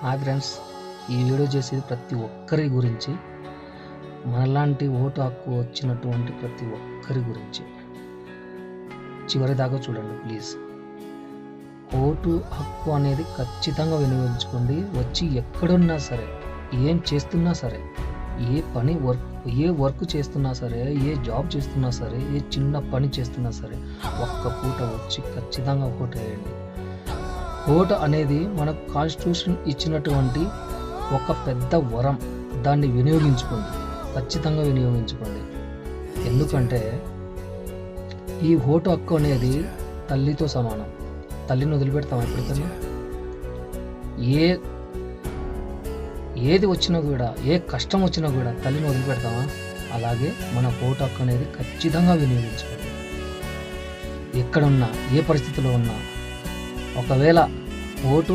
Hi friends, ఈ video చేసేది ప్రతి ఒక్కరి గురించి, మనలాంటి ఓటు హక్కు వచ్చినటువంటి ప్రతి ఒక్కరి గురించి. చివరి దాకా చూడండి ప్లీజ్. ఓటు హక్కు అనేది ఖచ్చితంగా వినియోగించుకోండి. వచ్చి ఎక్కడున్నా సరే, ఏం చేస్తున్నా సరే, ఏ వర్క్ చేస్తున్నా సరే, ఏ జాబ్ చేస్తున్నా సరే, ఏ చిన్న పని చేస్తున్నా సరే, ఒక్క పూట వచ్చి ఖచ్చితంగా ఓటు వేయండి. ఓటు అనేది మనకు కాన్స్టిట్యూషన్ ఇచ్చినటువంటి ఒక పెద్ద వరం. దాన్ని వినియోగించుకోండి, ఖచ్చితంగా వినియోగించుకోండి. ఎందుకంటే ఈ ఓటు హక్కు అనేది తల్లితో సమానం. తల్లిని వదిలిపెడతాం ఎప్పటికన్నా? ఏది వచ్చినా కూడా, ఏ కష్టం వచ్చినా కూడా తల్లిని వదిలిపెడతామా? అలాగే మన ఓటు హక్కు అనేది ఖచ్చితంగా వినియోగించుకోండి. ఎక్కడున్నా, ఏ పరిస్థితిలో ఉన్నా. ఒకవేళ ఓటు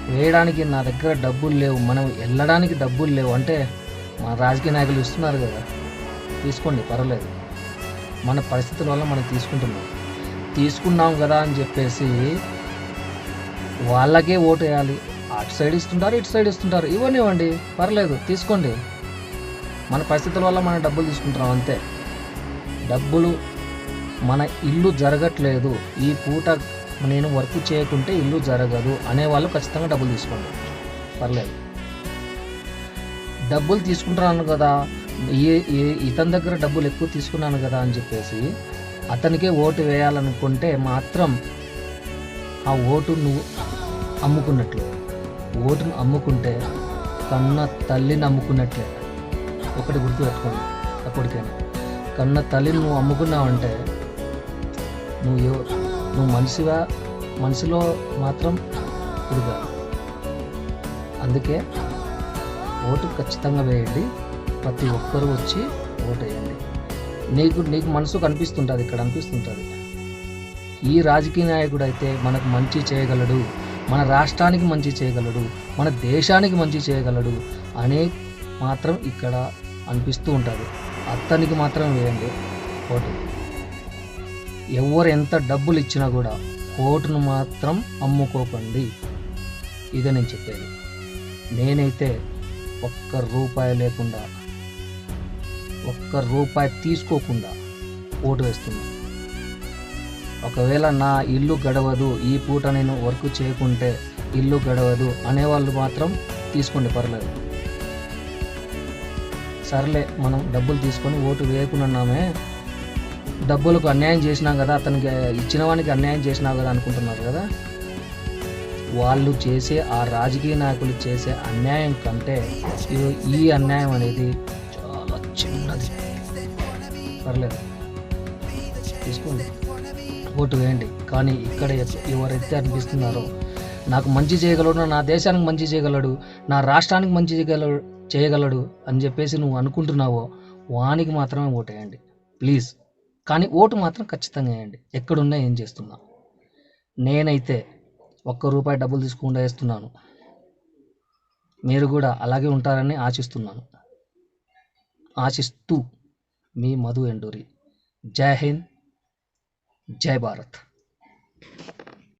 వేయడానికి నా దగ్గర డబ్బులు లేవు, మనం వెళ్ళడానికి డబ్బులు లేవు అంటే, మన రాజకీయ నాయకులు ఇస్తున్నారు కదా, తీసుకోండి, పర్వాలేదు. మన పరిస్థితుల వల్ల మనం తీసుకున్నాం కదా అని చెప్పేసి వాళ్ళకే ఓటు వేయాలి. అటు సైడ్ ఇస్తుంటారు, ఇటు సైడ్ ఇస్తుంటారు, ఇవ్వండి, పర్లేదు, తీసుకోండి. మన పరిస్థితుల వల్ల మనం డబ్బులు తీసుకుంటున్నాం అంతే. డబ్బులు, మన ఇల్లు జరగట్లేదు, ఈ పూట నేను వర్క్ చేయకుంటే ఇల్లు జరగదు అనేవాళ్ళు ఖచ్చితంగా డబ్బులు తీసుకోండి, పర్లేదు. డబ్బులు తీసుకుంటున్నాను కదా, ఇతని దగ్గర డబ్బులు ఎక్కువ తీసుకున్నాను కదా అని చెప్పేసి అతనికే ఓటు వేయాలనుకుంటే మాత్రం ఆ ఓటు నువ్వు అమ్ముకున్నట్లే. ఓటును అమ్ముకుంటే కన్న తల్లిని అమ్ముకున్నట్లే. ఒకటి గుర్తుపెట్టుకోండి, ఎప్పటికైనా. కన్న తల్లిని నువ్వు అమ్ముకున్నావంటే నువ్వు మనిషిలో మాత్రం ఇదిగా. అందుకే ఓటు ఖచ్చితంగా వేయండి. ప్రతి ఒక్కరూ వచ్చి ఓటు వేయండి. నీకు మనసు కనిపిస్తుంటుంది, ఇక్కడ అనిపిస్తుంటుంది, ఈ రాజకీయ నాయకుడు అయితే మనకు మంచి చేయగలడు, మన రాష్ట్రానికి మంచి చేయగలడు, మన దేశానికి మంచి చేయగలడు అనే మాత్రం ఇక్కడ అనిపిస్తూ ఉంటుంది. అతనికి మాత్రం వేయండి ఓటు. ఎవరు ఎంత డబ్బులు ఇచ్చినా కూడా ఓటును మాత్రం అమ్ముకోకండి. ఇదే నేను చెప్పేది. నేనైతే ఒక్క రూపాయి తీసుకోకుండా ఓటు వేస్తున్నాను. ఒకవేళ నా ఇల్లు గడవదు, ఈ పూట నేను వర్క్ చేయకుంటే ఇల్లు గడవదు అనేవాళ్ళు మాత్రం తీసుకోండి, పర్లేదు. సర్లే, మనం డబ్బులు తీసుకొని ఓటు వేయకున్నామే, డబ్బులకు అన్యాయం చేసినాం కదా, అతనికి ఇచ్చిన వానికి అన్యాయం చేసినావు కదా అనుకుంటున్నారు కదా. వాళ్ళు చేసే, ఆ రాజకీయ నాయకులు చేసే అన్యాయం కంటే ఈ అన్యాయం అనేది చాలా చిన్నది, పర్లేదు, తీసుకోండి, ఓటు వేయండి. కానీ ఇక్కడ ఎవరైతే అనిపిస్తున్నారో నాకు మంచి చేయగలడు, నా దేశానికి మంచి చేయగలడు, నా రాష్ట్రానికి మంచి చేయగలడు అని చెప్పేసి నువ్వు అనుకుంటున్నావో వానికి మాత్రమే ఓటు వేయండి ప్లీజ్. కానీ ఓటు మాత్రం ఖచ్చితంగా వేయండి, ఎక్కడున్నా, ఏం చేస్తున్నా. నేనైతే ₹1 డబ్బులు తీసుకుండా వేస్తున్నాను. మీరు కూడా అలాగే ఉంటారని ఆశిస్తూ మీ మధు ఎండూరి. జై హింద్, జై భారత్.